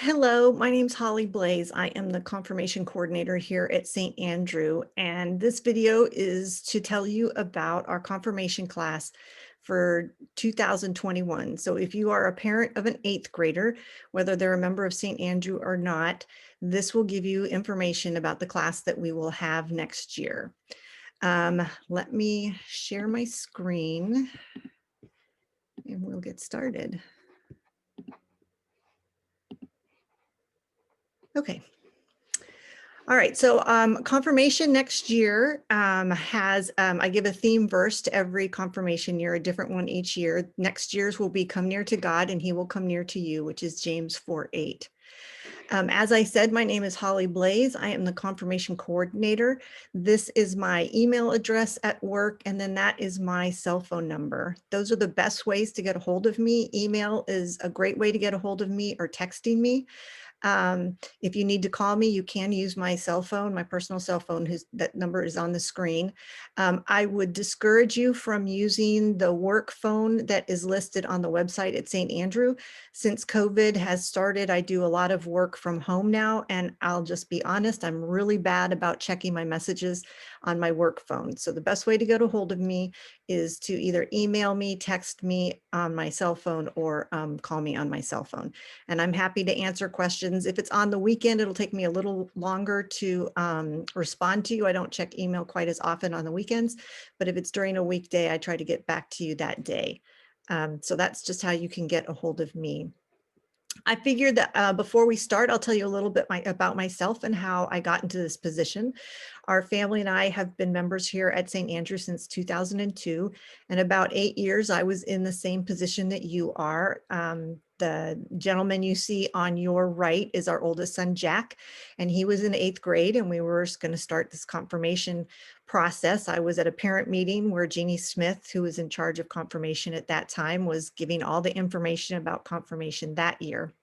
Hello, my name's Holly Blaze. I am the confirmation coordinator here at St. Andrew, and this video is to tell you about our confirmation class for 2021. So if you are a parent of an 8th grader, whether they're a member of St. Andrew or not, this will give you information about the class that we will have next year. Let me share my screen and we'll get started. Okay. All right, so confirmation next year has, I give a theme verse to every confirmation year, a different one each year. Next year's will be come near to God and he will come near to you, which is James 4:8. As I said, my name is Holly Blaze. I am the confirmation coordinator. This is my email address at work, and then that is my cell phone number. Those are the best ways to get a hold of me. Email is a great way to get a hold of me, or texting me. If you need to call me, you can use my cell phone, my personal cell phone, that number is on the screen. I would discourage you from using the work phone that is listed on the website at St. Andrew. Since COVID has started, I do a lot of work from home now, and I'll just be honest, I'm really bad about checking my messages on my work phone. So the best way to get a hold of me is to either email me, text me on my cell phone, or call me on my cell phone. And I'm happy to answer questions. If it's on the weekend, it'll take me a little longer to respond to you. I don't check email quite as often on the weekends, but if it's during a weekday, I try to get back to you that day. So that's just how you can get a hold of me. I figured that before we start, I'll tell you a little bit about myself and how I got into this position. Our family and I have been members here at St. Andrew since 2002, and about 8 years I was in the same position that you are. The gentleman you see on your right is our oldest son, Jack, and he was in 8th grade, and we were going to start this confirmation process. I was at a parent meeting where Jeannie Smith, who was in charge of confirmation at that time, was giving all the information about confirmation that year.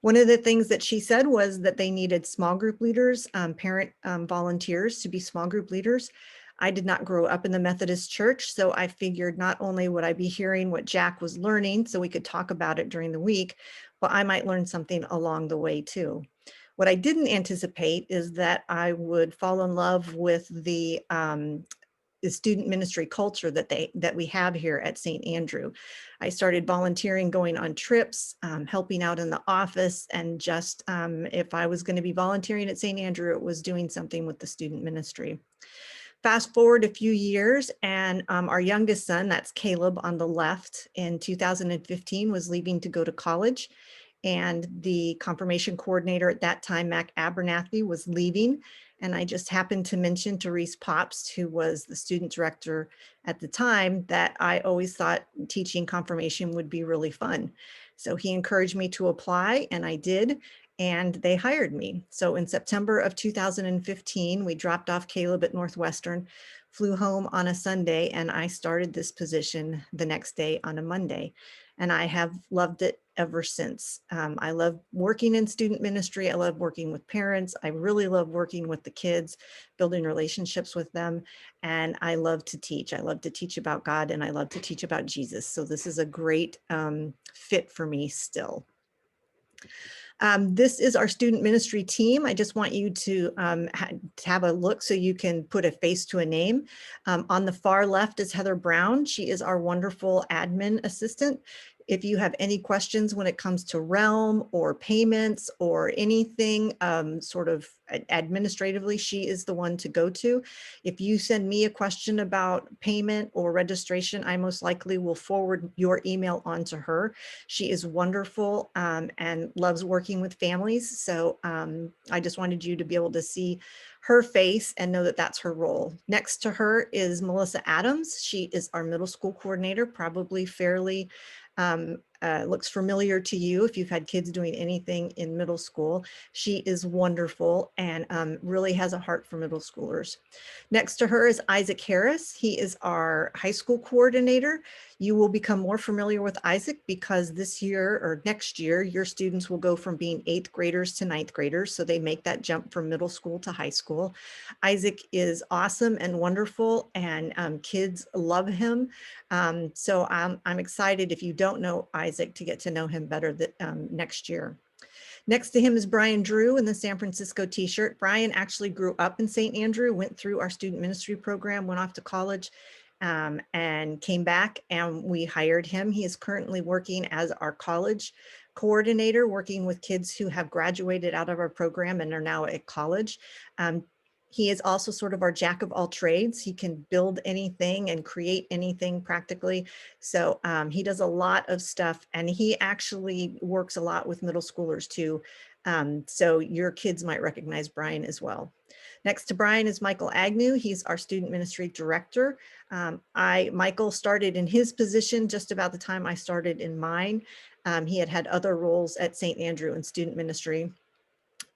One of the things that she said was that they needed small group leaders, parent volunteers to be small group leaders. I did not grow up in the Methodist church, so I figured not only would I be hearing what Jack was learning so we could talk about it during the week, but I might learn something along the way too. What I didn't anticipate is that I would fall in love with the student ministry culture that we have here at St. Andrew. I started volunteering, going on trips, helping out in the office, and just if I was going to be volunteering at St. Andrew, it was doing something with the student ministry. Fast forward a few years, and our youngest son, that's Caleb on the left, in 2015 was leaving to go to college. And the confirmation coordinator at that time, Mac Abernathy, was leaving. And I just happened to mention to Reese Popst, who was the student director at the time, that I always thought teaching confirmation would be really fun. So he encouraged me to apply, and I did, and they hired me. So in September of 2015, we dropped off Caleb at Northwestern, flew home on a Sunday, and I started this position the next day on a Monday. And I have loved it ever since. I love working in student ministry. I love working with parents. I really love working with the kids, building relationships with them. And I love to teach. I love to teach about God, and I love to teach about Jesus. So this is a great fit for me still. This is our student ministry team. I just want you to have a look so you can put a face to a name. On the far left is Heather Brown. She is our wonderful admin assistant. If you have any questions when it comes to Realm or payments or anything sort of administratively, she is the one to go to. If you send me a question about payment or registration, I most likely will forward your email on to her. She is wonderful and loves working with families. So I just wanted you to be able to see her face and know that that's her role. Next to her is Melissa Adams. She is our middle school coordinator, probably fairly looks familiar to you if you've had kids doing anything in middle school. She is wonderful and really has a heart for middle schoolers. Next to her is Isaac Harris. He is our high school coordinator. You will become more familiar with Isaac because this year or next year, your students will go from being 8th graders to 9th graders. So they make that jump from middle school to high school. Isaac is awesome and wonderful, and kids love him. So I'm excited, if you don't know Isaac, to get to know him better next year. Next to him is Brian Drew in the San Francisco t-shirt. Brian actually grew up in St. Andrew, went through our student ministry program, went off to college, and came back, and we hired him. He is currently working as our college coordinator, working with kids who have graduated out of our program and are now at college. He is also sort of our jack of all trades. He can build anything and create anything practically. So he does a lot of stuff, and he actually works a lot with middle schoolers too. So your kids might recognize Brian as well. Next to Brian is Michael Agnew. He's our student ministry director. Michael started in his position just about the time I started in mine. He had other roles at St. Andrew in student ministry.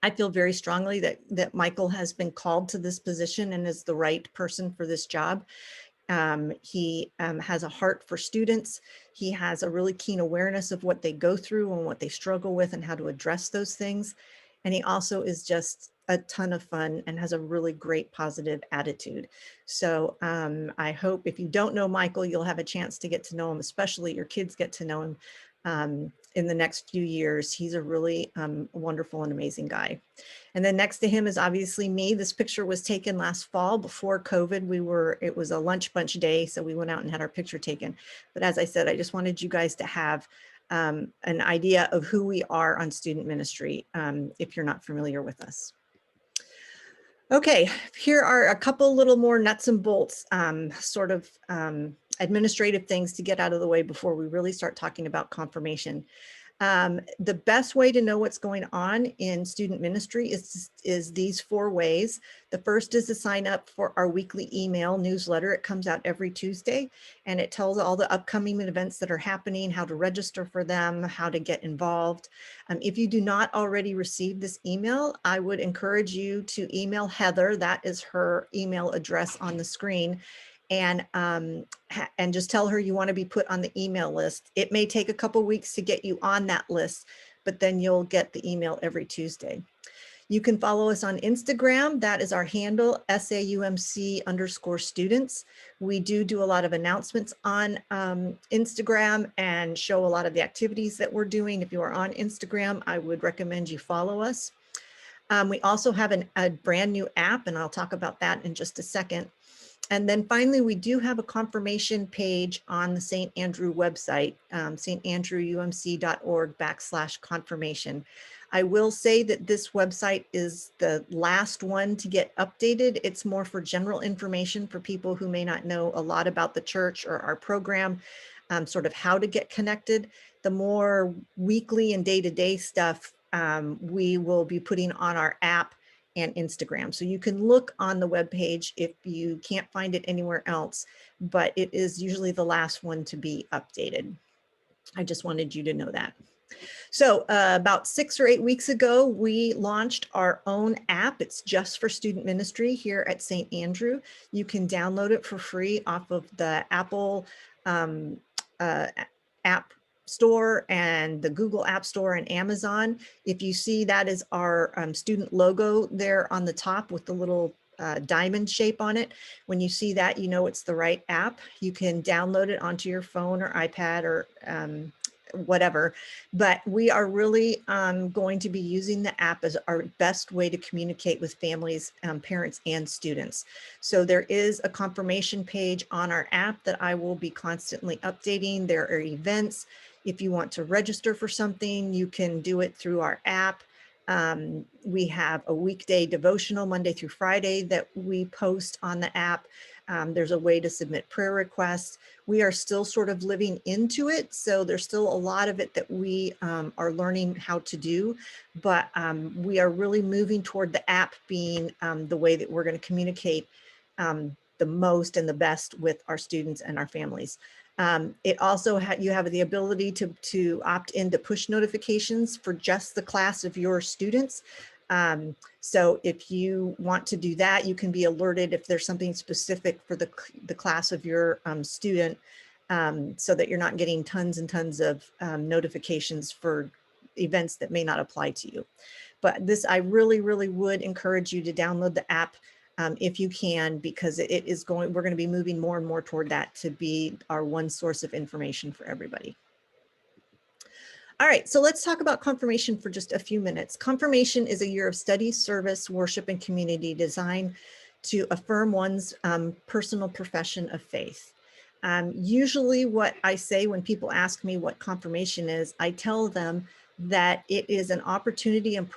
I feel very strongly that Michael has been called to this position and is the right person for this job. He has a heart for students. He has a really keen awareness of what they go through and what they struggle with and how to address those things. And he also is just a ton of fun and has a really great positive attitude. So I hope if you don't know Michael, you'll have a chance to get to know him, especially your kids get to know him in the next few years. He's a really wonderful and amazing guy. And then next to him is obviously me. This picture was taken last fall before COVID. It was a lunch bunch day, so we went out and had our picture taken. But as I said, I just wanted you guys to have an idea of who we are on student ministry if you're not familiar with us. Okay, here are a couple little more nuts and bolts, sort of administrative things to get out of the way before we really start talking about confirmation. The best way to know what's going on in student ministry is these 4 ways. The first is to sign up for our weekly email newsletter. It comes out every Tuesday, and it tells all the upcoming events that are happening, how to register for them, how to get involved. If you do not already receive this email, I would encourage you to email Heather. That is her email address on the screen. And just tell her you want to be put on the email list. It may take a couple weeks to get you on that list, but then you'll get the email every Tuesday. You can follow us on Instagram. That is our handle, SAUMC_students. We do a lot of announcements on Instagram and show a lot of the activities that we're doing. If you are on Instagram, I would recommend you follow us. We also have a brand new app, and I'll talk about that in just a second. And then finally, we do have a confirmation page on the St. Andrew website, standrewumc.org/confirmation. I will say that this website is the last one to get updated. It's more for general information for people who may not know a lot about the church or our program, sort of how to get connected. The more weekly and day-to-day stuff we will be putting on our app and Instagram. So you can look on the webpage if you can't find it anywhere else, but it is usually the last one to be updated. I just wanted you to know that. So about 6 or 8 weeks ago, we launched our own app. It's just for student ministry here at St. Andrew. You can download it for free off of the Apple app store and the Google App Store and Amazon. If you see, that is our student logo there on the top with the little diamond shape on it. When you see that, you know it's the right app. You can download it onto your phone or iPad or whatever, but we are really going to be using the app as our best way to communicate with families, parents, and students. So there is a confirmation page on our app that I will be constantly updating. There are events. If you want to register for something, you can do it through our app. We have a weekday devotional Monday through Friday that we post on the app. There's a way to submit prayer requests. We are still sort of living into it, so there's still a lot of it that we are learning how to do, but we are really moving toward the app being the way that we're going to communicate the most and the best with our students and our families. It also you have the ability to opt into push notifications for just the class of your students. So if you want to do that, you can be alerted if there's something specific for the class of your student, so that you're not getting tons and tons of notifications for events that may not apply to you. But this, I really, really would encourage you to download the app if you can, because we're going to be moving more and more toward that to be our one source of information for everybody. All right, so let's talk about confirmation for just a few minutes. Confirmation is a year of study, service, worship, and community designed to affirm one's personal profession of faith. Usually what I say when people ask me what confirmation is, I tell them that it is an opportunity and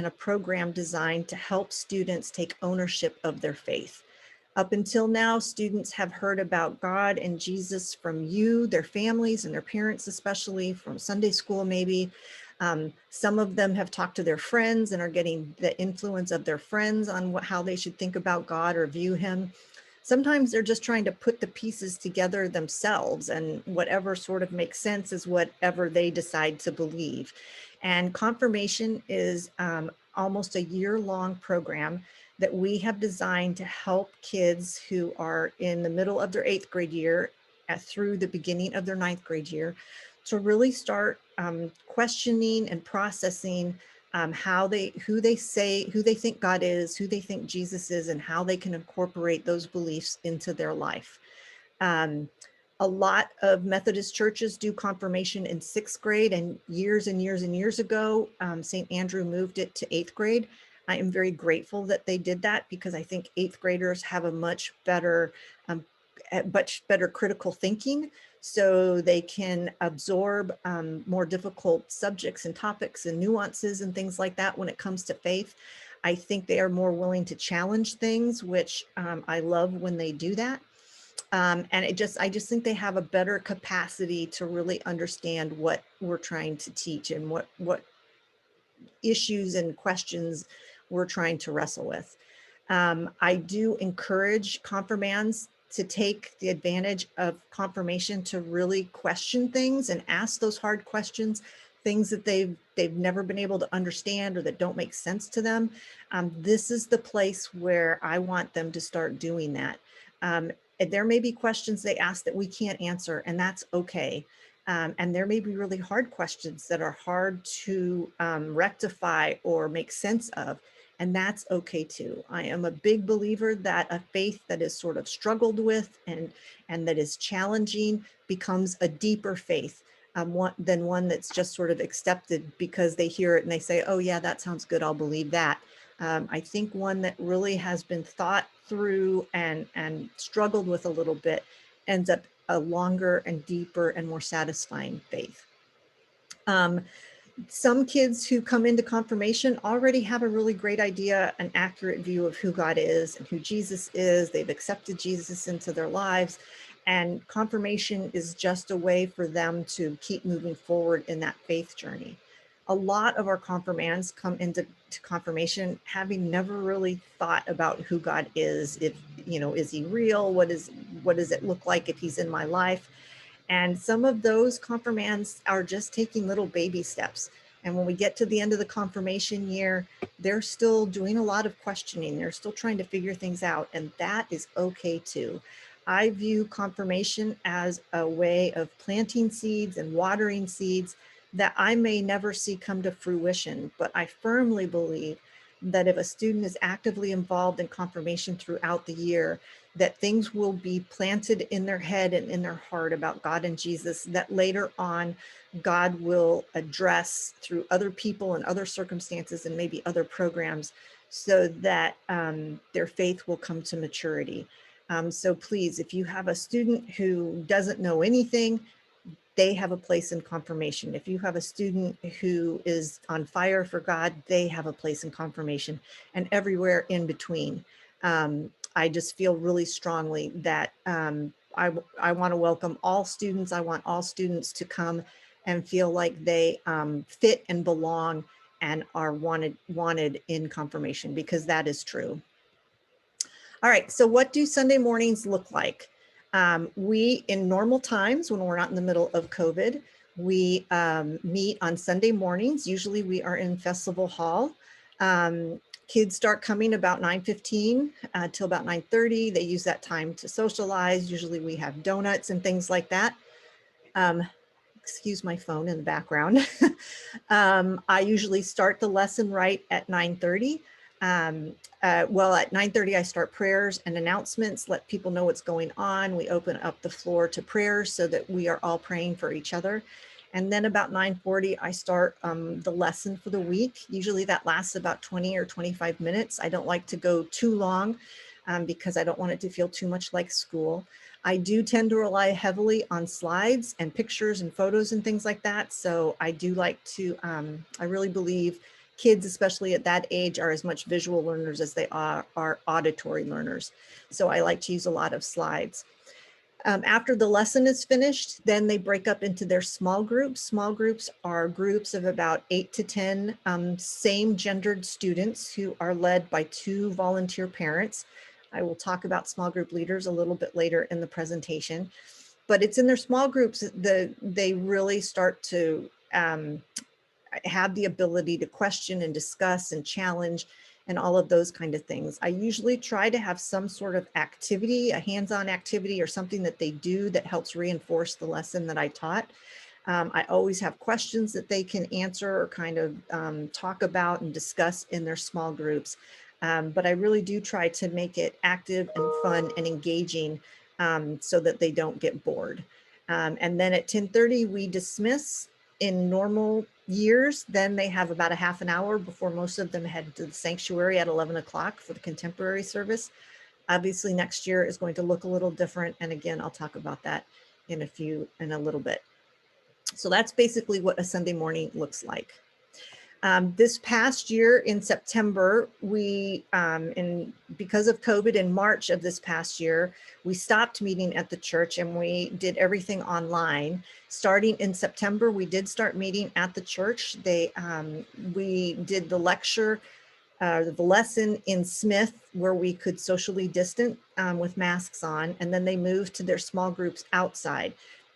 a program designed to help students take ownership of their faith. Up until now, students have heard about God and Jesus from you, their families and their parents, especially from Sunday school, maybe. Some of them have talked to their friends and are getting the influence of their friends on how they should think about God or view him. Sometimes they're just trying to put the pieces together themselves, and whatever sort of makes sense is whatever they decide to believe. And confirmation is almost a year-long program that we have designed to help kids who are in the middle of their 8th grade year through the beginning of their 9th grade year to really start questioning and processing who they think God is, who they think Jesus is, and how they can incorporate those beliefs into their life. A lot of Methodist churches do confirmation in 6th grade, and years and years and years ago, St. Andrew moved it to 8th grade. I am very grateful that they did that because I think 8th graders have a much better critical thinking, so they can absorb more difficult subjects and topics and nuances and things like that when it comes to faith. I think they are more willing to challenge things, which I love when they do that. And I just think they have a better capacity to really understand what we're trying to teach and what issues and questions we're trying to wrestle with. I do encourage confirmands to take the advantage of confirmation to really question things and ask those hard questions, things that they've never been able to understand or that don't make sense to them. This is the place where I want them to start doing that. There may be questions they ask that we can't answer, and that's okay. And there may be really hard questions that are hard to rectify or make sense of, and that's okay too. I am a big believer that a faith that is sort of struggled with and that is challenging becomes a deeper faith than one that's just sort of accepted because they hear it and they say, oh yeah, that sounds good, I'll believe that. I think one that really has been thought through and struggled with a little bit ends up a longer and deeper and more satisfying faith. Some kids who come into confirmation already have a really great idea, an accurate view of who God is and who Jesus is. They've accepted Jesus into their lives, and confirmation is just a way for them to keep moving forward in that faith journey. A lot of our confirmands come into confirmation having never really thought about who God is. If, is he real? What does it look like if he's in my life? And some of those confirmands are just taking little baby steps. And when we get to the end of the confirmation year, they're still doing a lot of questioning. They're still trying to figure things out, and that is okay too. I view confirmation as a way of planting seeds and watering seeds that I may never see come to fruition, but I firmly believe that if a student is actively involved in confirmation throughout the year, that things will be planted in their head and in their heart about God and Jesus that later on God will address through other people and other circumstances and maybe other programs, so that their faith will come to maturity. So please, if you have a student who doesn't know anything, they have a place in confirmation. If you have a student who is on fire for God, they have a place in confirmation, and everywhere in between. I just feel really strongly that I want to welcome all students. I want all students to come and feel like they fit and belong and are wanted in confirmation, because that is true. All right, so what do Sunday mornings look like? We, in normal times, when we're not in the middle of COVID, we meet on Sunday mornings. Usually we are in Festival Hall. Kids start coming about 9:15 till about 9:30. They use that time to socialize. Usually we have donuts and things like that. Excuse my phone in the background. I usually start the lesson right at 9:30. Well, at 9:30, I start prayers and announcements, let people know what's going on. We open up the floor to prayers so that we are all praying for each other. And then about 9:40, I start the lesson for the week. Usually that lasts about 20 or 25 minutes. I don't like to go too long because I don't want it to feel too much like school. I do tend to rely heavily on slides and pictures and photos and things like that. So I do like to, I really believe kids, especially at that age, are as much visual learners as they are auditory learners. So I like to use a lot of slides. After the lesson is finished, then they break up into their small groups. Small groups are groups of about 8 to 10 same gendered students who are led by 2 volunteer parents. I will talk about small group leaders a little bit later in the presentation, but it's in their small groups that they really start to have the ability to question and discuss and challenge and all of those kind of things. I usually try to have some sort of activity, a hands-on activity or something that they do that helps reinforce the lesson that I taught. I always have questions that they can answer or kind of talk about and discuss in their small groups. But I really do try to make it active and fun and engaging so that they don't get bored. And then at 10:30, we dismiss. In normal years, then they have about a half an hour before most of them head to the sanctuary at 11 o'clock for the contemporary service. Obviously, next year is going to look a little different. And again, I'll talk about that in a little bit. So that's basically what a Sunday morning looks like. This past year in September, because of COVID in March of this past year, we stopped meeting at the church and we did everything online. Starting in September, we did start meeting at the church. We did the lecture, the lesson in Smith where we could socially distance with masks on, and then they moved to their small groups outside.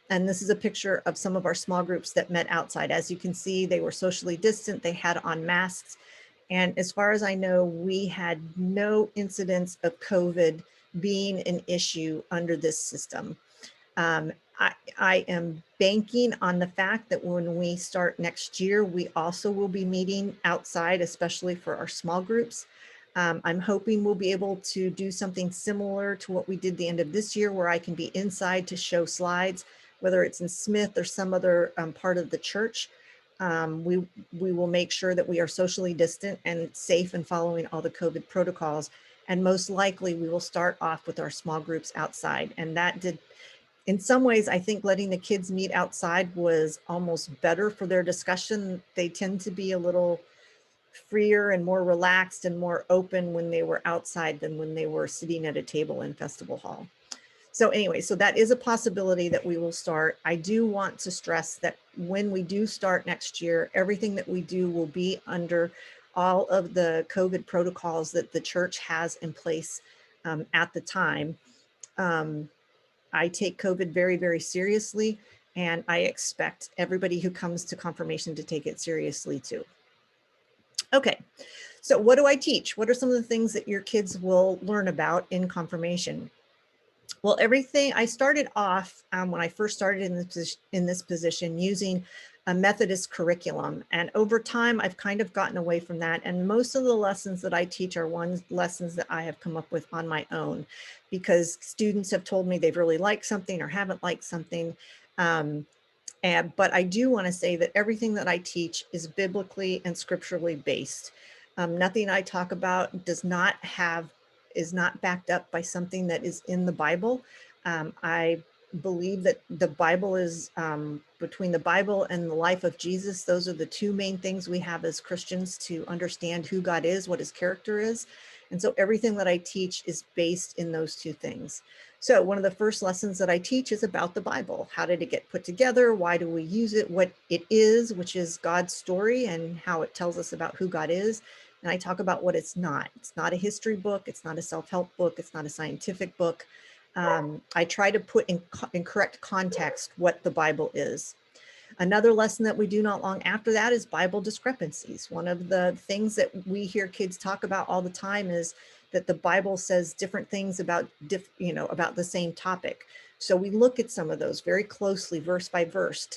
And this is a picture of some of our small groups that met outside. As you can see, they were socially distant, they had on masks. And as far as I know, we had no incidents of COVID being an issue under this system. I am banking on the fact that when we start next year, we also will be meeting outside, especially for our small groups. I'm hoping we'll be able to do something similar to what we did the end of this year, where I can be inside to show slides, whether it's in Smith or some other part of the church. We will make sure that we are socially distant and safe and following all the COVID protocols. And most likely we will start off with our small groups outside. And that did, in some ways, I think letting the kids meet outside was almost better for their discussion. They tend to be a little freer and more relaxed and more open when they were outside than when they were sitting at a table in Festival Hall. So anyway, so that is a possibility that we will start. I do want to stress that when we do start next year, everything that we do will be under all of the COVID protocols that the church has in place at the time. I take COVID very, very seriously, and I expect everybody who comes to confirmation to take it seriously too. Okay, so what do I teach? What are some of the things that your kids will learn about in confirmation? Well, everything, I started off when I first started in this position using a Methodist curriculum. And over time, I've kind of gotten away from that. And most of the lessons that I teach are lessons that I have come up with on my own, because students have told me they've really liked something or haven't liked something. But I do want to say that everything that I teach is biblically and scripturally based. Nothing I talk about is not backed up by something that is in the Bible. I believe that the Bible is between the Bible and the life of Jesus. Those are the two main things we have as Christians to understand who God is, what his character is. And so everything that I teach is based in those two things. So one of the first lessons that I teach is about the Bible. How did it get put together? Why do we use it? What it is, which is God's story and how it tells us about who God is. And I talk about what it's not. It's not a history book. It's not a self-help book. It's not a scientific book. I try to put in correct context what the Bible is. Another lesson that we do not long after that is Bible discrepancies. One of the things that we hear kids talk about all the time is that the Bible says different things about the same topic. So we look at some of those very closely, verse by verse,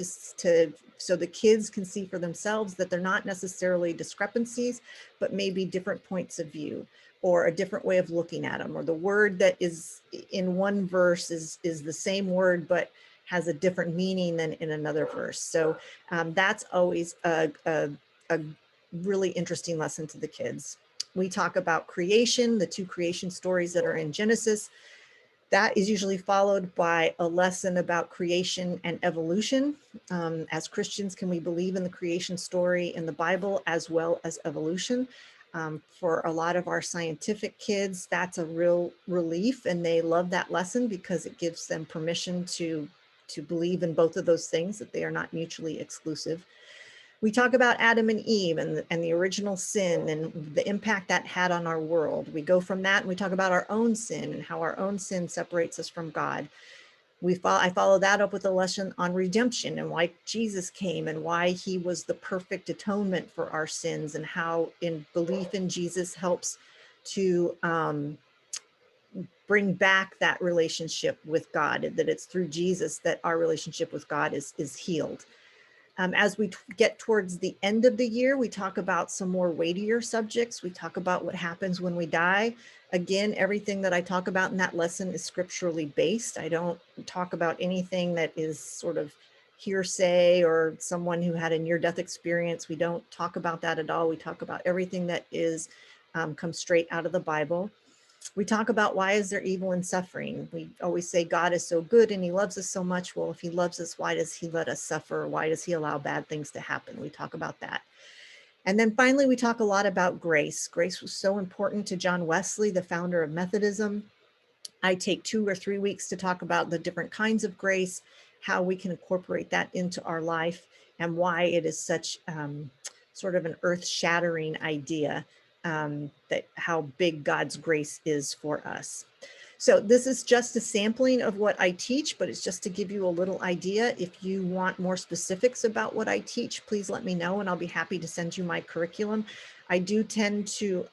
so the kids can see for themselves that they're not necessarily discrepancies, but maybe different points of view or a different way of looking at them, or the word that is in one verse is the same word, but has a different meaning than in another verse. So that's always a really interesting lesson to the kids. We talk about creation, the 2 creation stories that are in Genesis. That is usually followed by a lesson about creation and evolution. As Christians, can we believe in the creation story in the Bible as well as evolution? For a lot of our scientific kids, that's a real relief, and they love that lesson because it gives them permission to believe in both of those things, that they are not mutually exclusive. We talk about Adam and Eve and the original sin and the impact that had on our world. We go from that and we talk about our own sin and how our own sin separates us from God. I follow that up with a lesson on redemption and why Jesus came and why he was the perfect atonement for our sins, and how in belief in Jesus helps to bring back that relationship with God, that it's through Jesus that our relationship with God is healed. As we get towards the end of the year, we talk about some more weightier subjects. We talk about what happens when we die. Again, everything that I talk about in that lesson is scripturally based. I don't talk about anything that is sort of hearsay or someone who had a near-death experience. We don't talk about that at all. We talk about everything that is comes straight out of the Bible. We talk about why is there evil and suffering. We always say God is so good and he loves us so much. Well, if he loves us, why does he let us suffer? Why does he allow bad things to happen? We talk about that. And then finally, we talk a lot about grace. Grace was so important to John Wesley, the founder of Methodism. I take 2 or 3 weeks to talk about the different kinds of grace, how we can incorporate that into our life, and why it is such sort of an earth-shattering idea, that how big God's grace is for us. So this is just a sampling of what I teach, but it's just to give you a little idea. If you want more specifics about what I teach, please let me know and I'll be happy to send you my curriculum. I do tend to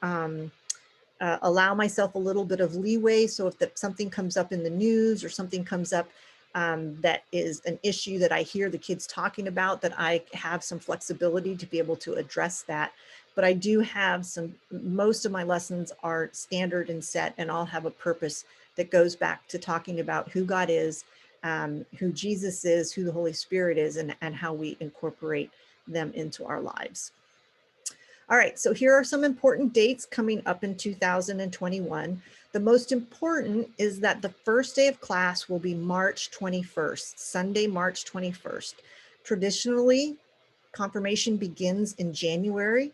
allow myself a little bit of leeway. So if something comes up in the news or something comes up that is an issue that I hear the kids talking about, that I have some flexibility to be able to address that. But I do have most of my lessons are standard and set, and all have a purpose that goes back to talking about who God is, who Jesus is, who the Holy Spirit is, and how we incorporate them into our lives. All right, so here are some important dates coming up in 2021. The most important is that the first day of class will be March 21st, Sunday, March 21st. Traditionally, confirmation begins in January,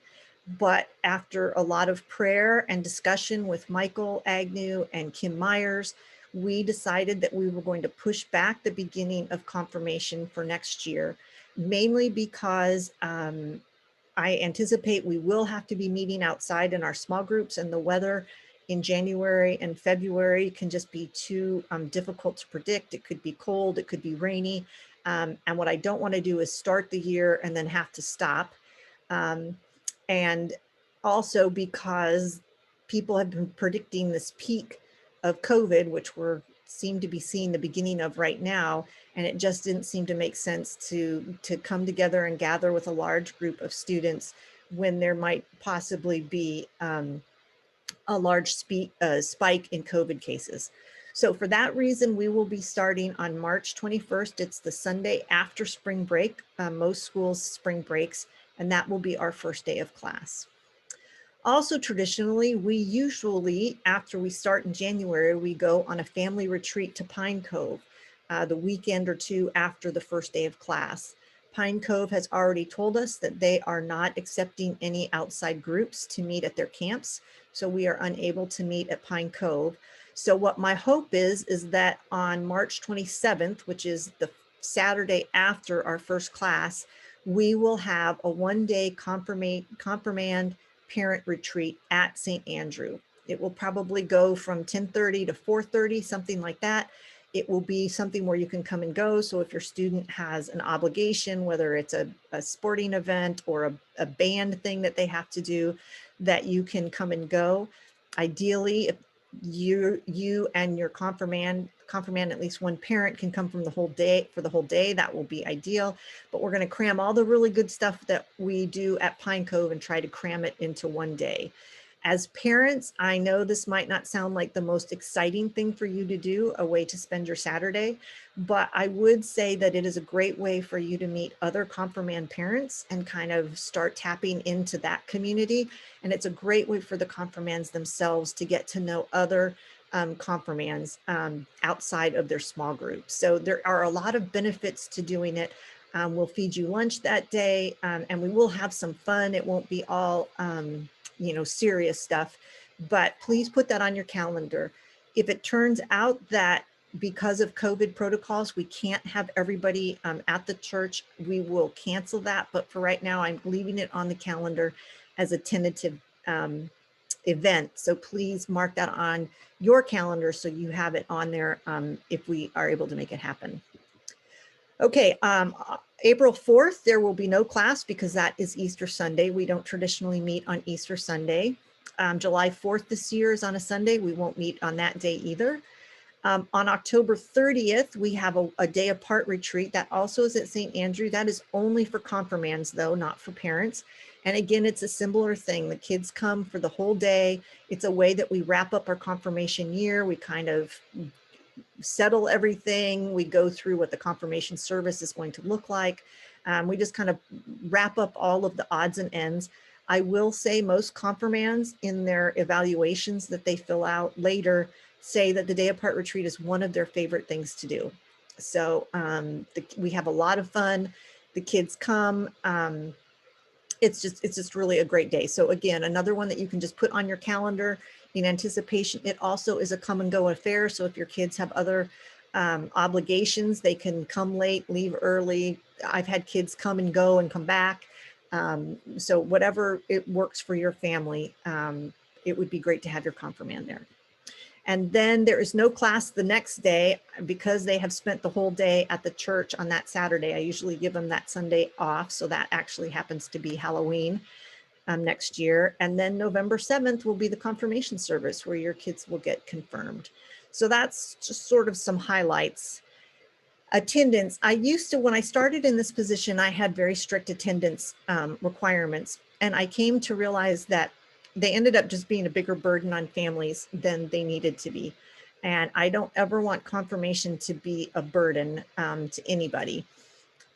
but after a lot of prayer and discussion with Michael Agnew and Kim Myers, we decided that we were going to push back the beginning of confirmation for next year, mainly because I anticipate we will have to be meeting outside in our small groups, and the weather in January and February can just be too difficult to predict. It could be cold, it could be rainy. And what I don't want to do is start the year and then have to stop. And also because people have been predicting this peak of COVID, which seem to be seeing the beginning of right now, and it just didn't seem to make sense to come together and gather with a large group of students when there might possibly be a large spike in COVID cases. So for that reason, we will be starting on March 21st. It's the Sunday after spring break. Most schools spring breaks, and that will be our first day of class. Also, traditionally, we usually, after we start in January, we go on a family retreat to Pine Cove the weekend or two after the first day of class. Pine Cove has already told us that they are not accepting any outside groups to meet at their camps, so we are unable to meet at Pine Cove. So what my hope is that on March 27th, which is the Saturday after our first class, we will have a one-day confirmand parent retreat at St. Andrew. It will probably go from 10:30 to 4:30, something like that. It will be something where you can come and go. So if your student has an obligation, whether it's a sporting event or a band thing that they have to do, that you can come and go. Ideally, if you and your confirmand, at least one parent can come from the whole day for the whole day, that will be ideal. But we're going to cram all the really good stuff that we do at Pine Cove and try to cram it into one day. As parents, I know this might not sound like the most exciting thing for you to do, a way to spend your Saturday, but I would say that it is a great way for you to meet other confirmand parents and kind of start tapping into that community. And it's a great way for the confirmands themselves to get to know other confirmands outside of their small group. So there are a lot of benefits to doing it. We'll feed you lunch that day, and we will have some fun. It won't be all serious stuff, but please put that on your calendar. If it turns out that because of COVID protocols, we can't have everybody at the church, we will cancel that. But for right now, I'm leaving it on the calendar as a tentative event. So please mark that on your calendar so you have it on there if we are able to make it happen. Okay, April 4th, there will be no class because that is Easter Sunday. We don't traditionally meet on Easter Sunday. July 4th this year is on a Sunday. We won't meet on that day either. On October 30th, we have a day apart retreat that also is at St. Andrew. That is only for confirmands though, not for parents. And again, it's a similar thing. The kids come for the whole day. It's a way that we wrap up our confirmation year. We kind of settle everything. We go through what the confirmation service is going to look like. We just kind of wrap up all of the odds and ends. I will say most confirmands in their evaluations that they fill out later say that the day apart retreat is one of their favorite things to do. So we have a lot of fun. The kids come. It's just really a great day. So again, another one that you can just put on your calendar in anticipation. It also is a come and go affair. So if your kids have other obligations, they can come late, leave early. I've had kids come and go and come back. So whatever it works for your family, it would be great to have your confirmand there. And then there is no class the next day because they have spent the whole day at the church on that Saturday. I usually give them that Sunday off. So that actually happens to be Halloween next year. And then November 7th will be the confirmation service where your kids will get confirmed. So that's just sort of some highlights. Attendance. When I started in this position, I had very strict attendance requirements. And I came to realize that they ended up just being a bigger burden on families than they needed to be. And I don't ever want confirmation to be a burden to anybody.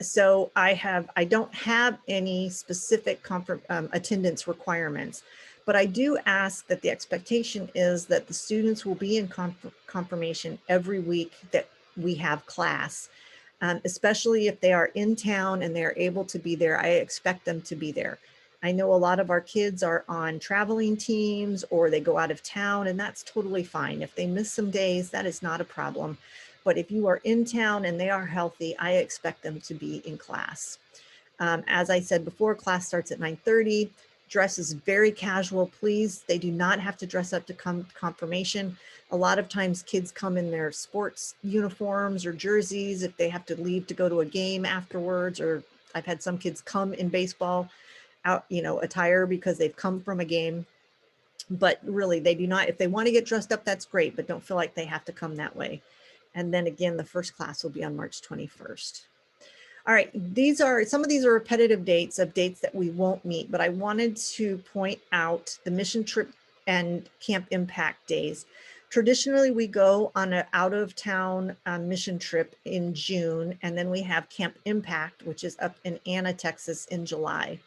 So I don't have any specific attendance requirements, but I do ask that the expectation is that the students will be in confirmation every week that we have class, especially if they are in town and they're able to be there. I expect them to be there. I know a lot of our kids are on traveling teams or they go out of town, and that's totally fine. If they miss some days, that is not a problem. But if you are in town and they are healthy, I expect them to be in class. As I said before, class starts at 9:30. Dress is very casual, please. They do not have to dress up to come confirmation. A lot of times kids come in their sports uniforms or jerseys if they have to leave to go to a game afterwards, or I've had some kids come in baseball attire because they've come from a game. But really, they do not. If they want to get dressed up, that's great, but don't feel like they have to come that way. And then again, the first class will be on March 21st. All right, some of these are repetitive dates of dates that we won't meet, but I wanted to point out the mission trip and Camp Impact days. Traditionally, we go on an out-of-town mission trip in June, and then we have Camp Impact, which is up in Anna, Texas in July.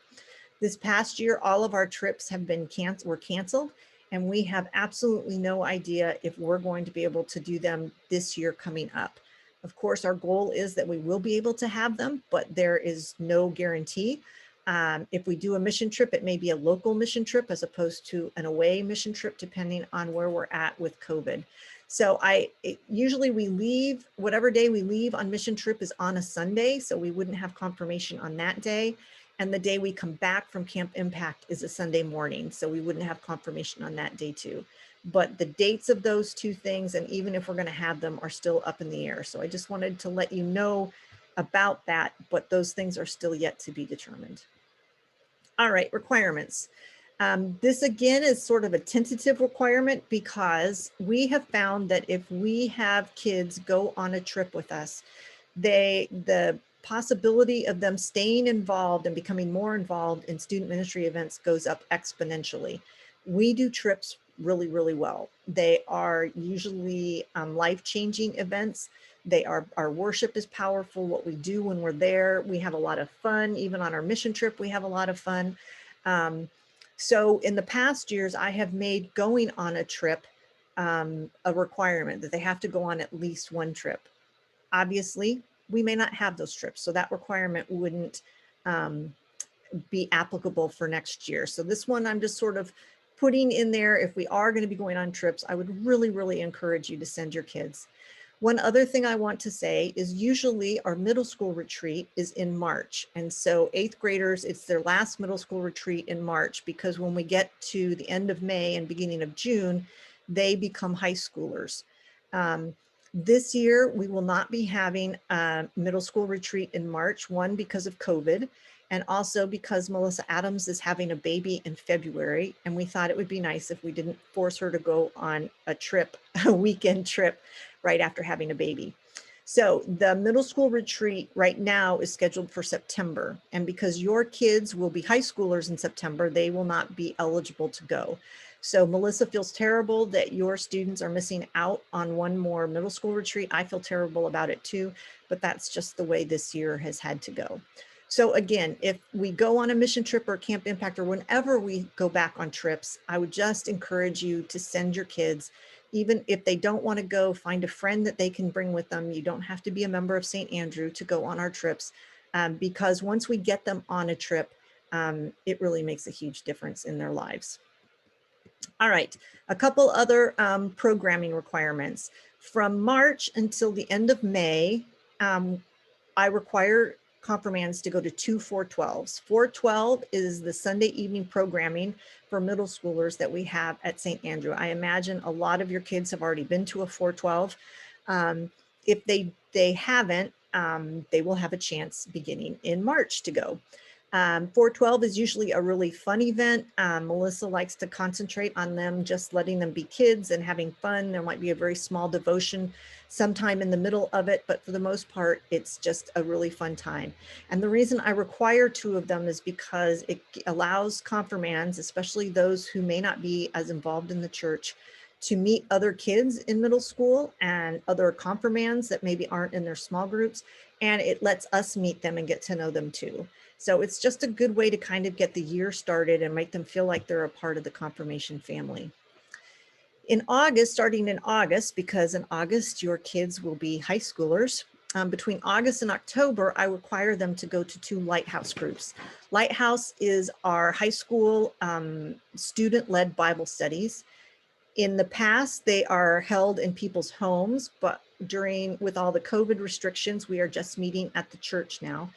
This past year, all of our trips have been canceled, and we have absolutely no idea if we're going to be able to do them this year coming up. Of course, our goal is that we will be able to have them, but there is no guarantee. If we do a mission trip, it may be a local mission trip as opposed to an away mission trip, depending on where we're at with COVID. So usually we leave, whatever day we leave on mission trip is on a Sunday, so we wouldn't have confirmation on that day. And the day we come back from Camp Impact is a Sunday morning, so we wouldn't have confirmation on that day too. But the dates of those two things, and even if we're going to have them, are still up in the air. So I just wanted to let you know about that, but those things are still yet to be determined. All right, requirements. This again is sort of a tentative requirement because we have found that if we have kids go on a trip with us, the possibility of them staying involved and becoming more involved in student ministry events goes up exponentially. We do trips really, really well. They are usually life-changing events. Our worship is powerful. What we do when we're there, we have a lot of fun. Even on our mission trip, we have a lot of fun. So in the past years, I have made going on a trip a requirement that they have to go on at least one trip. Obviously, we may not have those trips, so that requirement wouldn't be applicable for next year. So this one I'm just sort of putting in there. If we are going to be going on trips, I would really, really encourage you to send your kids. One other thing I want to say is usually our middle school retreat is in March. And so 8th graders, it's their last middle school retreat in March, because when we get to the end of May and beginning of June, they become high schoolers. This year, we will not be having a middle school retreat in March, one, because of COVID, and also because Melissa Adams is having a baby in February. And we thought it would be nice if we didn't force her to go on a trip, a weekend trip, right after having a baby. So the middle school retreat right now is scheduled for September. And because your kids will be high schoolers in September, they will not be eligible to go. So Melissa feels terrible that your students are missing out on one more middle school retreat. I feel terrible about it too, but that's just the way this year has had to go. So again, if we go on a mission trip or Camp Impact, or whenever we go back on trips, I would just encourage you to send your kids. Even if they don't want to go, find a friend that they can bring with them. You don't have to be a member of St. Andrew to go on our trips, because once we get them on a trip, it really makes a huge difference in their lives. All right, a couple other programming requirements. From March until the end of May, I require confirmands to go to 2 412s. 412 is the Sunday evening programming for middle schoolers that we have at St. Andrew. I imagine a lot of your kids have already been to a 412. If they haven't, they will have a chance beginning in March to go. 412 is usually a really fun event. Melissa likes to concentrate on them, just letting them be kids and having fun. There might be a very small devotion sometime in the middle of it, but for the most part, it's just a really fun time. And the reason I require 2 of them is because it allows confirmands, especially those who may not be as involved in the church, to meet other kids in middle school and other confirmands that maybe aren't in their small groups. And it lets us meet them and get to know them too. So it's just a good way to kind of get the year started and make them feel like they're a part of the confirmation family. In August, starting in August, because in August your kids will be high schoolers, between August and October, I require them to go to 2 Lighthouse groups. Lighthouse is our high school student-led Bible studies. In the past, they are held in people's homes, but with all the COVID restrictions, we are just meeting at the church now.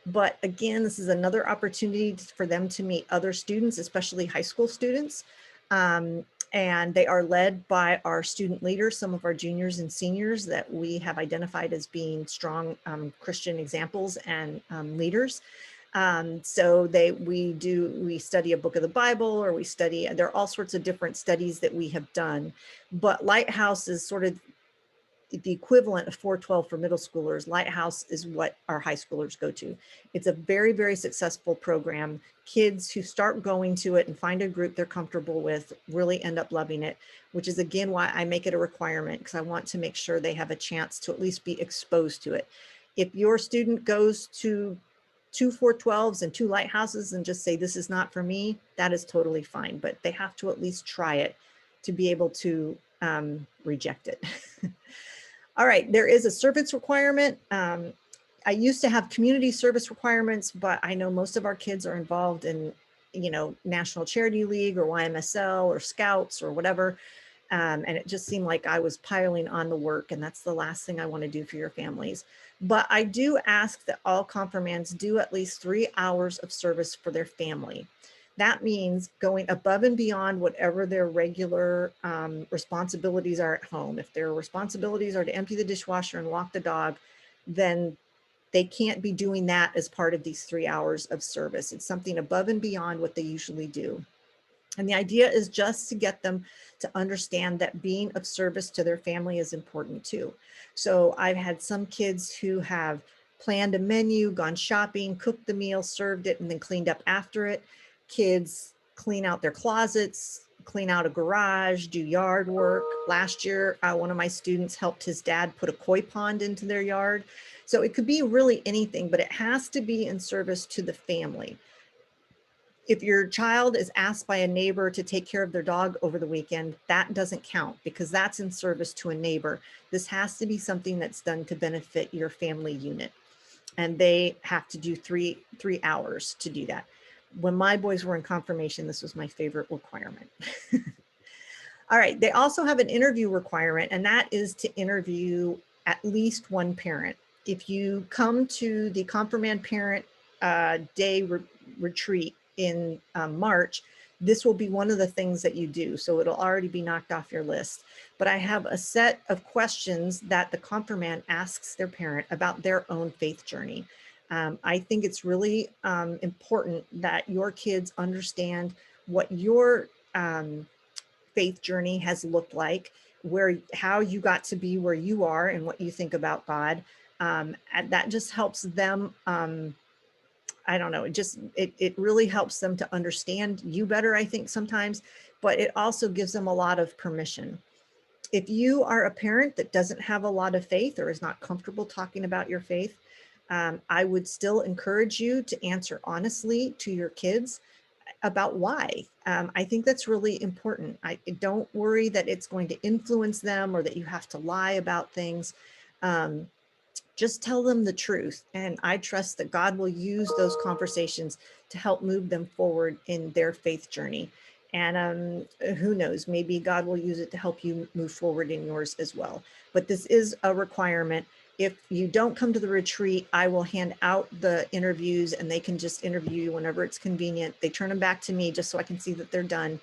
But again, this is another opportunity for them to meet other students, especially high school students. And they are led by our student leaders, some of our juniors and seniors that we have identified as being strong Christian examples and leaders. So we study a book of the Bible, or there are all sorts of different studies that we have done, but Lighthouse is sort of the equivalent of 412 for middle schoolers. Lighthouse is what our high schoolers go to. It's a very, very successful program. Kids who start going to it and find a group they're comfortable with really end up loving it, which is again why I make it a requirement, because I want to make sure they have a chance to at least be exposed to it. If your student goes to 2 412s and 2 Lighthouses and just say, this is not for me, that is totally fine, but they have to at least try it to be able to reject it. All right, there is a service requirement. I used to have community service requirements, but I know most of our kids are involved in, National Charity League or YMSL or Scouts or whatever. And it just seemed like I was piling on the work, and that's the last thing I want to do for your families. But I do ask that all confirmands do at least 3 hours of service for their family. That means going above and beyond whatever their regular responsibilities are at home. If their responsibilities are to empty the dishwasher and walk the dog, then they can't be doing that as part of these 3 hours of service. It's something above and beyond what they usually do. And the idea is just to get them to understand that being of service to their family is important too. So I've had some kids who have planned a menu, gone shopping, cooked the meal, served it, and then cleaned up after it. Kids clean out their closets, clean out a garage, do yard work. Last year, one of my students helped his dad put a koi pond into their yard. So it could be really anything, but it has to be in service to the family. If your child is asked by a neighbor to take care of their dog over the weekend, that doesn't count because that's in service to a neighbor. This has to be something that's done to benefit your family unit. And they have to do three hours to do that. When my boys were in confirmation, this was my favorite requirement. All right, they also have an interview requirement, and that is to interview at least one parent. If you come to the Confirmand Parent Day retreat in March, this will be one of the things that you do. So it'll already be knocked off your list. But I have a set of questions that the confirmand asks their parent about their own faith journey. I think it's really important that your kids understand what your faith journey has looked like, how you got to be where you are and what you think about God. And that just helps them, I don't know, it really helps them to understand you better, I think sometimes, but it also gives them a lot of permission. If you are a parent that doesn't have a lot of faith or is not comfortable talking about your faith, I would still encourage you to answer honestly to your kids about why. I think that's really important. Don't worry that it's going to influence them or that you have to lie about things. Just tell them the truth. And I trust that God will use those conversations to help move them forward in their faith journey. And who knows, maybe God will use it to help you move forward in yours as well. But this is a requirement. If you don't come to the retreat, I will hand out the interviews and they can just interview you whenever it's convenient. They turn them back to me just so I can see that they're done.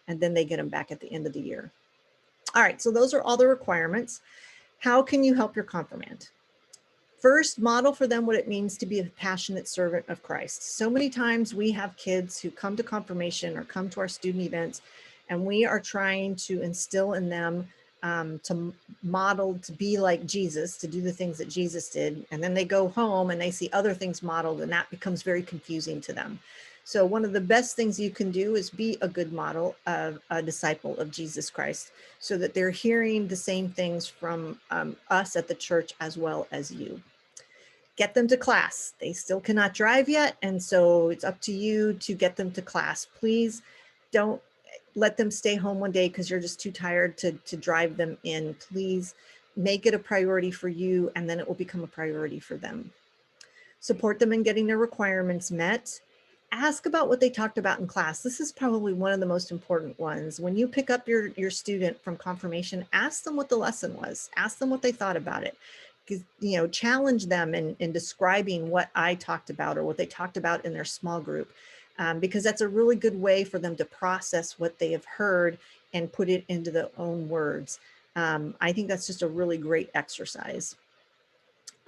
And then they get them back at the end of the year. All right, so those are all the requirements. How can you help your confirmand? First, model for them what it means to be a passionate servant of Christ. So many times we have kids who come to confirmation or come to our student events, and we are trying to instill in them to model, to be like Jesus, to do the things that Jesus did. And then they go home and they see other things modeled, and that becomes very confusing to them. So one of the best things you can do is be a good model of a disciple of Jesus Christ, so that they're hearing the same things from us at the church as well as you. Get them to class. They still cannot drive yet, and so it's up to you to get them to class. Please don't let them stay home one day because you're just too tired to drive them in. Please make it a priority for you, and then it will become a priority for them. Support them in getting their requirements met. Ask about what they talked about in class. This is probably one of the most important ones. When you pick up your student from confirmation, ask them what the lesson was. Ask them what they thought about it. Because, challenge them in describing what I talked about or what they talked about in their small group, because that's a really good way for them to process what they have heard and put it into their own words. I think that's just a really great exercise.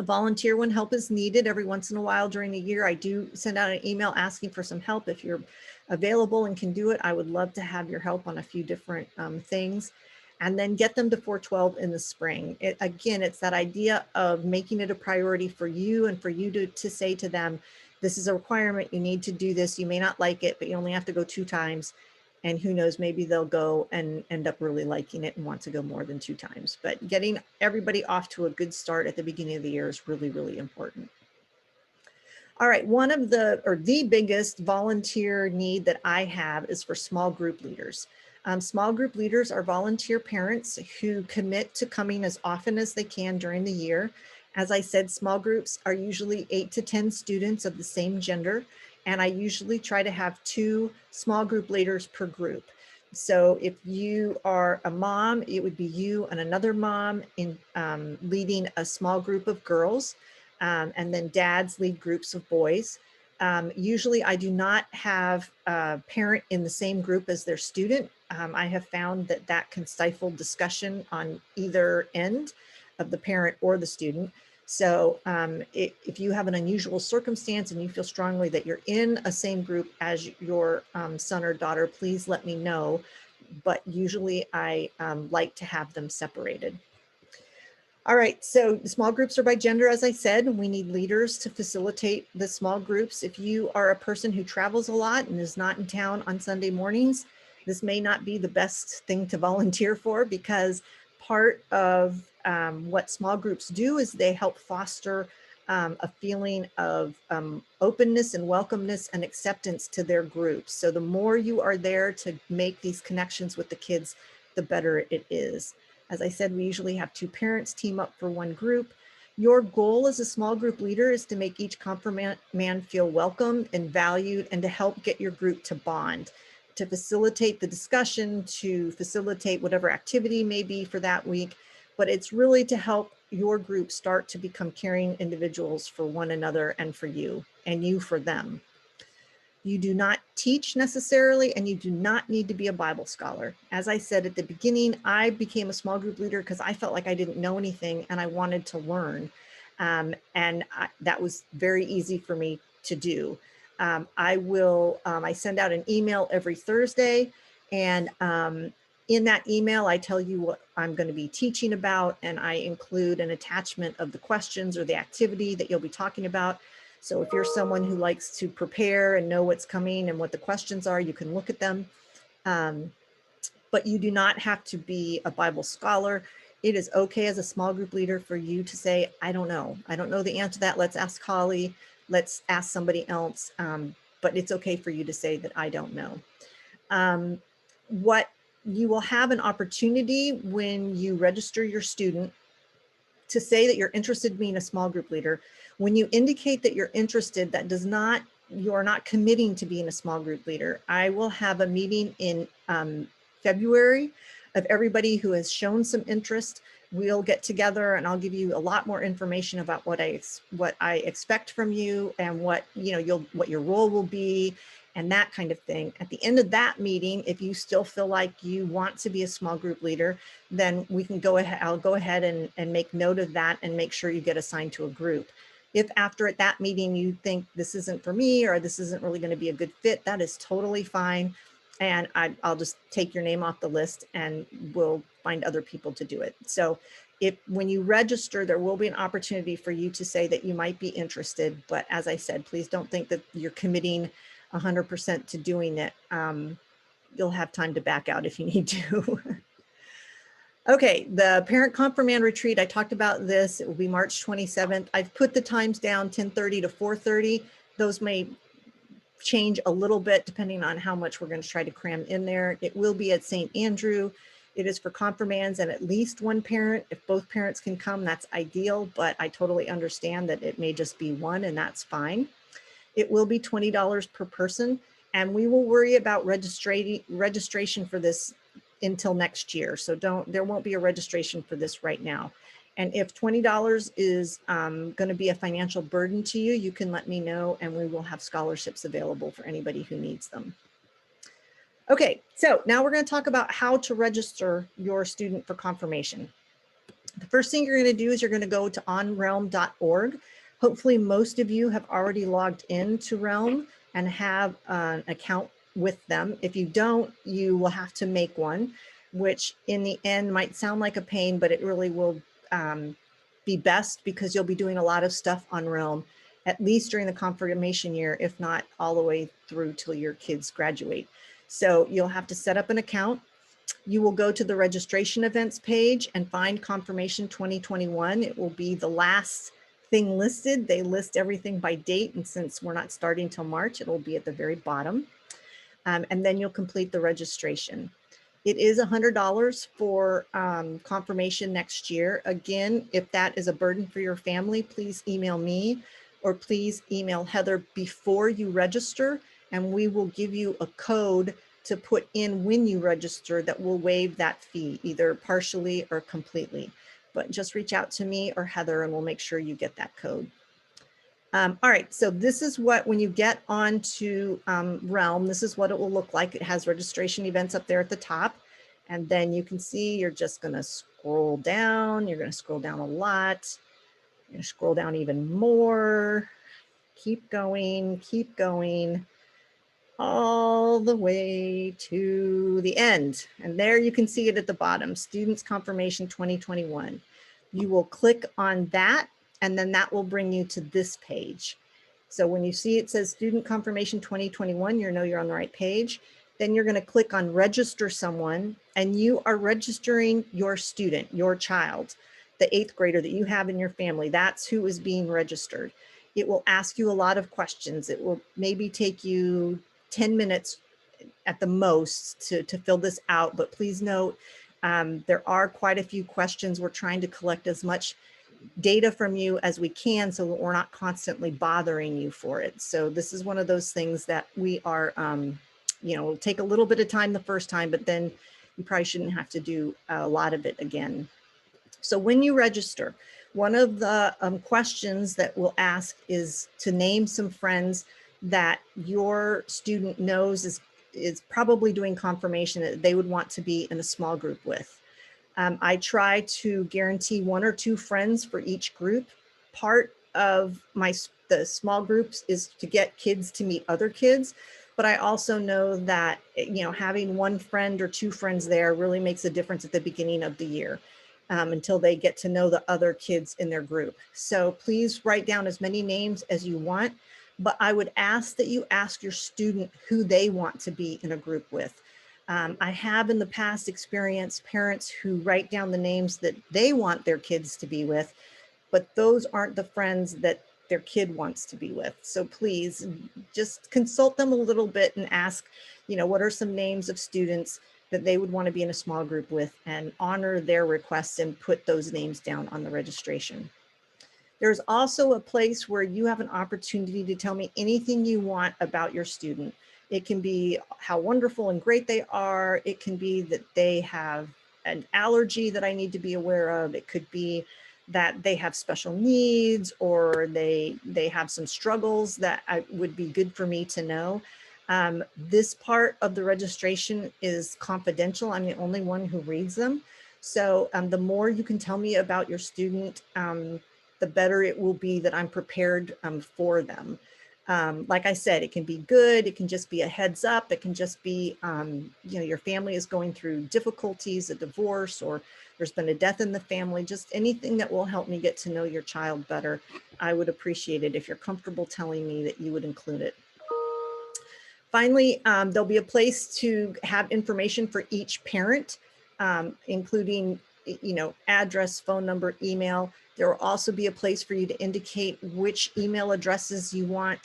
Volunteer when help is needed. Every once in a while during the year, I do send out an email asking for some help. If you're available and can do it, I would love to have your help on a few different things. And then get them to 412 in the spring. Again, it's that idea of making it a priority for you and for you to say to them, this is a requirement, you need to do this. You may not like it, but you only have to go 2 times. And who knows, maybe they'll go and end up really liking it and want to go more than 2 times. But getting everybody off to a good start at the beginning of the year is really, really important. All right, one of the biggest volunteer need that I have is for small group leaders. Small group leaders are volunteer parents who commit to coming as often as they can during the year. As I said, small groups are usually 8 to 10 students of the same gender, and I usually try to have 2 small group leaders per group. So if you are a mom, it would be you and another mom in leading a small group of girls, and then dads lead groups of boys. Usually I do not have a parent in the same group as their student. I have found that can stifle discussion on either end of the parent or the student. So if you have an unusual circumstance and you feel strongly that you're in a same group as your son or daughter, please let me know. But usually I like to have them separated. All right, so the small groups are by gender, as I said. We need leaders to facilitate the small groups. If you are a person who travels a lot and is not in town on Sunday mornings, This may not be the best thing to volunteer for, because part of what small groups do is they help foster a feeling of openness and welcomeness and acceptance to their groups. So the more you are there to make these connections with the kids, the better it is. As I said, we usually have 2 parents team up for one group. Your goal as a small group leader is to make each confirmand feel welcome and valued, and to help get your group to bond, to facilitate the discussion, to facilitate whatever activity may be for that week. But it's really to help your group start to become caring individuals for one another and for you, and you for them. You do not teach necessarily, and you do not need to be a Bible scholar. As I said at the beginning, I became a small group leader because I felt like I didn't know anything and I wanted to learn. That was very easy for me to do. I send out an email every Thursday, and in that email, I tell you what I'm going to be teaching about, and I include an attachment of the questions or the activity that you'll be talking about. So if you're someone who likes to prepare and know what's coming and what the questions are, you can look at them. But you do not have to be a Bible scholar. It is okay as a small group leader for you to say, I don't know. I don't know the answer to that. Let's ask Holly. Let's ask somebody else. But it's okay for you to say that I don't know. What you will have an opportunity when you register your student to say that you're interested in being a small group leader. When you indicate that you're interested, that does not, you are not committing to being a small group leader. I will have a meeting in February of everybody who has shown some interest. We'll get together and I'll give you a lot more information about what I expect from you, and what your role will be, and that kind of thing. At the end of that meeting, if you still feel like you want to be a small group leader, then we can go ahead. I'll go ahead and make note of that and make sure you get assigned to a group. If after at that meeting you think this isn't for me, or this isn't really going to be a good fit, that is totally fine. And I'll just take your name off the list and we'll find other people to do it. So when you register, there will be an opportunity for you to say that you might be interested. But as I said, please don't think that you're committing 100% to doing it. You'll have time to back out if you need to. Okay, the Parent Confirmand Retreat, I talked about this. It will be March 27th. I've put the times down, 10:30 to 4:30. Those may change a little bit depending on how much we're going to try to cram in there. It will be at St. Andrew. It is for confirmands and at least one parent. If both parents can come, that's ideal, but I totally understand that it may just be one, and that's fine. It will be $20 per person, and we will worry about registration for this until next year. So there won't be a registration for this right now. And if $20 is going to be a financial burden to you, you can let me know, and we will have scholarships available for anybody who needs them. Okay, so now we're going to talk about how to register your student for confirmation. The first thing you're going to do is you're going to go to onrealm.org. Hopefully most of you have already logged into Realm and have an account with them. If you don't, you will have to make one, which in the end might sound like a pain, but it really will be best, because you'll be doing a lot of stuff on Realm, at least during the confirmation year, if not all the way through till your kids graduate. So you'll have to set up an account. You will go to the registration events page and find Confirmation 2021. It will be the last thing listed. They list everything by date, and since we're not starting till March, it will be at the very bottom. And then you'll complete the registration. It is $100 for confirmation next year. Again, if that is a burden for your family, please email me, or please email Heather before you register, and we will give you a code to put in when you register that will waive that fee, either partially or completely. But just reach out to me or Heather and we'll make sure you get that code. All right, so this is what, when you get onto Realm, this is what it will look like. It has registration events up there at the top. And then you can see you're just gonna scroll down. You're gonna scroll down a lot. You're gonna scroll down even more. Keep going, all the way to the end. And there you can see it at the bottom, Students Confirmation 2021. You will click on that, and then that will bring you to this page. So when you see it says Student Confirmation 2021, you know you're on the right page. Then you're going to click on register someone, and you are registering your student, your child, the 8th grader that you have in your family. That's who is being registered. It will ask you a lot of questions. It will maybe take you 10 minutes at the most to fill this out, but please note, there are quite a few questions. We're trying to collect as much data from you as we can so that we're not constantly bothering you for it. So this is one of those things that we are, it'll take a little bit of time the first time, but then you probably shouldn't have to do a lot of it again. So when you register, one of the questions that we'll ask is to name some friends that your student knows is probably doing confirmation that they would want to be in a small group with. I try to guarantee 1 or 2 friends for each group. Part of the small groups is to get kids to meet other kids, but I also know that, having 1 friend or 2 friends there really makes a difference at the beginning of the year, until they get to know the other kids in their group. So please write down as many names as you want, but I would ask that you ask your student who they want to be in a group with. I have in the past experienced parents who write down the names that they want their kids to be with, but those aren't the friends that their kid wants to be with. So please just consult them a little bit and ask, what are some names of students that they would want to be in a small group with, and honor their requests and put those names down on the registration. There's also a place where you have an opportunity to tell me anything you want about your student. It can be how wonderful and great they are. It can be that they have an allergy that I need to be aware of. It could be that they have special needs, or they have some struggles that would be good for me to know. This part of the registration is confidential. I'm the only one who reads them. So the more you can tell me about your student, the better it will be that I'm prepared for them. Like I said, it can be good. It can just be a heads up. It can just be, your family is going through difficulties, a divorce, or there's been a death in the family, just anything that will help me get to know your child better. I would appreciate it if you're comfortable telling me that you would include it. Finally, there'll be a place to have information for each parent, including, address, phone number, email. There will also be a place for you to indicate which email addresses you want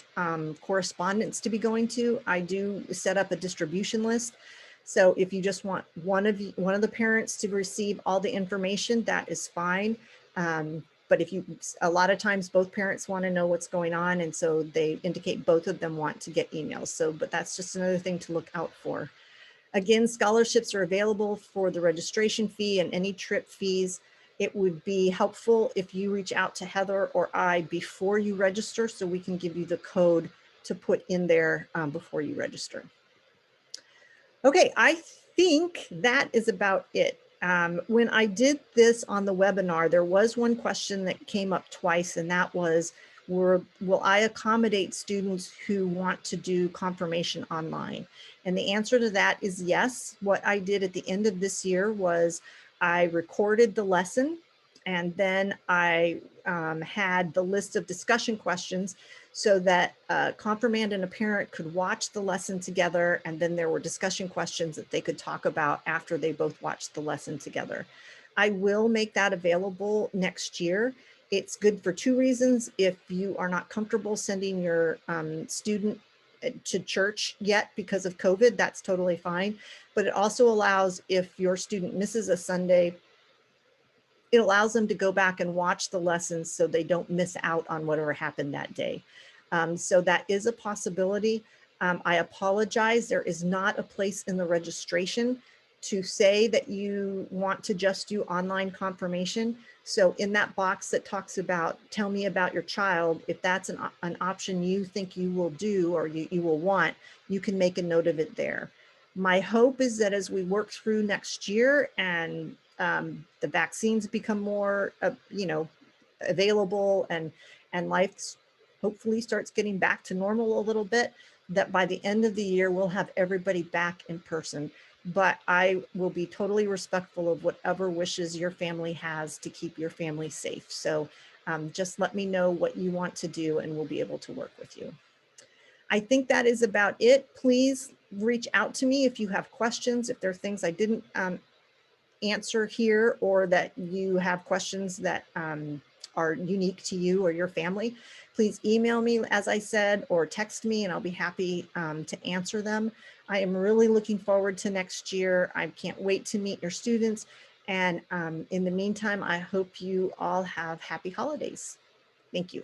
correspondence to be going to. I do set up a distribution list. So if you just want one of the parents to receive all the information, that is fine. But a lot of times both parents want to know what's going on, and so they indicate both of them want to get emails. So, but that's just another thing to look out for. Again, scholarships are available for the registration fee and any trip fees. It would be helpful if you reach out to Heather or I before you register, so we can give you the code to put in there before you register. Okay, I think that is about it. When I did this on the webinar, there was one question that came up twice, and that was, will I accommodate students who want to do confirmation online? And the answer to that is yes. What I did at the end of this year was I recorded the lesson, and then I had the list of discussion questions so that a confirmand and a parent could watch the lesson together, and then there were discussion questions that they could talk about after they both watched the lesson together. I will make that available next year. It's good for 2 reasons. If you are not comfortable sending your student to church yet because of COVID, that's totally fine. But it also allows, if your student misses a Sunday, it allows them to go back and watch the lessons so they don't miss out on whatever happened that day. So that is a possibility. I apologize, there is not a place in the registration to say that you want to just do online confirmation. So in that box that talks about, tell me about your child, if that's an option you think you will do or you will want, you can make a note of it there. My hope is that as we work through next year and the vaccines become more, available, and life hopefully starts getting back to normal a little bit, that by the end of the year, we'll have everybody back in person. But I will be totally respectful of whatever wishes your family has to keep your family safe. So just let me know what you want to do, and we'll be able to work with you. I think that is about it. Please reach out to me if you have questions, if there are things I didn't answer here, or that you have questions that are unique to you or your family. Please email me, as I said, or text me, and I'll be happy to answer them. I am really looking forward to next year. I can't wait to meet your students. And in the meantime, I hope you all have happy holidays. Thank you.